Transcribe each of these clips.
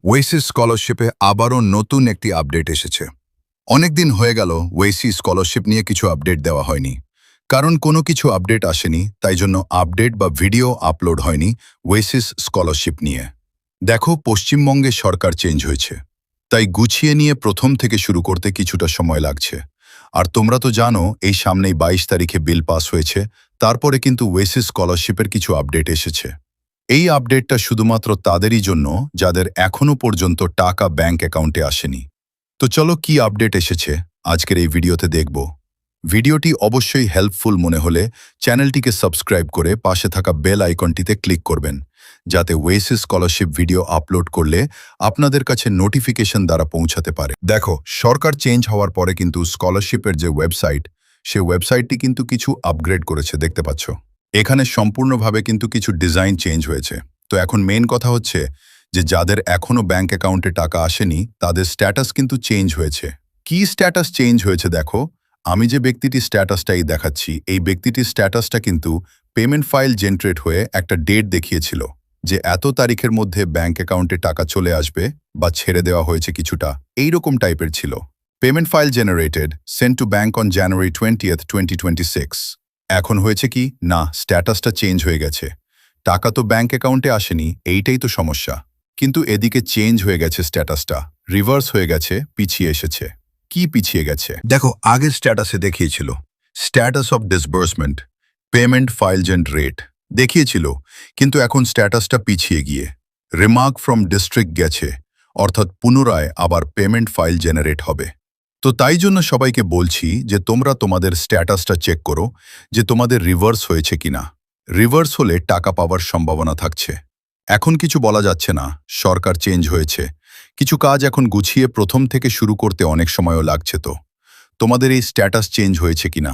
Oasis স্কলারশিপে আবারও নতুন একটি আপডেট এসেছে। অনেকদিন হয়ে গেল ওয়েসি স্কলারশিপ নিয়ে কিছু আপডেট দেওয়া হয়নি, কারণ কোনো কিছু আপডেট আসেনি, তাই জন্য আপডেট বা ভিডিও আপলোড হয়নি ওয়েসিস স্কলারশিপ নিয়ে। দেখো, পশ্চিমবঙ্গে সরকার চেঞ্জ হয়েছে, তাই গুছিয়ে নিয়ে প্রথম থেকে শুরু করতে কিছুটা সময় লাগছে। আর তোমরা তো জানো, এই সামনেই 22 তারিখে বিল পাস হয়েছে, তারপরে কিন্তু ওয়েসিস স্কলারশিপের কিছু আপডেট এসেছে। এই আপডেটটা শুধুমাত্র তাদেরই জন্য যাদের এখনো পর্যন্ত টাকা ব্যাংক অ্যাকাউন্টে আসেনি। তো চলো, কি আপডেট এসেছে আজকের এই ভিডিওতে দেখব। ভিডিওটি অবশ্যই হেল্পফুল মনে হলে চ্যানেলটিকে সাবস্ক্রাইব করে পাশে থাকা বেল আইকনটিতে ক্লিক করবেন, যাতে ওয়েসিস স্কলারশিপ ভিডিও আপলোড করলে আপনাদের কাছে নোটিফিকেশন দ্বারা পৌঁছাতে পারে। দেখো, সরকার চেঞ্জ হওয়ার পরে কিন্তু স্কলারশিপের যে ওয়েবসাইট, সে ওয়েবসাইটটি কিন্তু কিছু আপগ্রেড করেছে, দেখতে পাচ্ছ। এখানে সম্পূর্ণভাবে কিন্তু কিছু ডিজাইন চেঞ্জ হয়েছে। তো এখন মেইন কথা হচ্ছে যে যাদের এখনো ব্যাংক অ্যাকাউন্টে টাকা আসেনি, তাদের স্ট্যাটাস কিন্তু চেঞ্জ হয়েছে। কি স্ট্যাটাস চেঞ্জ হয়েছে দেখো, আমি যে ব্যক্তিটির স্ট্যাটাসটাই দেখাচ্ছি, এই ব্যক্তিটির স্ট্যাটাসটা কিন্তু পেমেন্ট ফাইল জেনারেট হয়ে একটা ডেট দেখিয়েছিল যে এত তারিখের মধ্যে ব্যাংক অ্যাকাউন্টে টাকা চলে আসবে বা ছেড়ে দেওয়া হয়েছে কিছুটা, এইরকম টাইপের ছিল। Payment file generated, sent to bank on January 20th, 2026। এখন হয়েছে কি না, স্ট্যাটাসটা চেঞ্জ হয়ে গেছে। টাকা তো ব্যাংক অ্যাকাউন্টে আসেনি, এইটাই তো সমস্যা। কিন্তু এদিকে চেঞ্জ হয়ে গেছে, স্ট্যাটাসটা রিভার্স হয়ে গেছে, পিছিয়ে এসেছে। কি পিছিয়ে গেছে দেখো, আগের স্ট্যাটাসে দেখিয়েছিল status of disbursement, payment file generate দেখিয়েছিল, কিন্তু এখন স্ট্যাটাসটা পিছিয়ে গিয়ে রিমার্ক ফ্রম ডিস্ট্রিক্ট গেছে, অর্থাৎ পুনরায় আবার পেমেন্ট ফাইল জেনারেট হবে। তো তাই জন্য সবাইকে বলছি যে তোমরা তোমাদের স্ট্যাটাসটা চেক করো যে তোমাদের রিভার্স হয়েছে কিনা। রিভার্স হলে টাকা পাওয়ার সম্ভাবনা থাকছে। এখন কিছু বলা যাচ্ছে না, সরকার চেঞ্জ হয়েছে, কিছু কাজ এখন গুছিয়ে প্রথম থেকে শুরু করতে অনেক সময়ও লাগছে। তো তোমাদের এই স্ট্যাটাস চেঞ্জ হয়েছে কিনা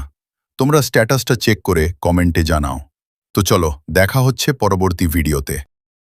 তোমরা স্ট্যাটাসটা চেক করে কমেন্টে জানাও। তো চলো, দেখা হচ্ছে পরবর্তী ভিডিওতে।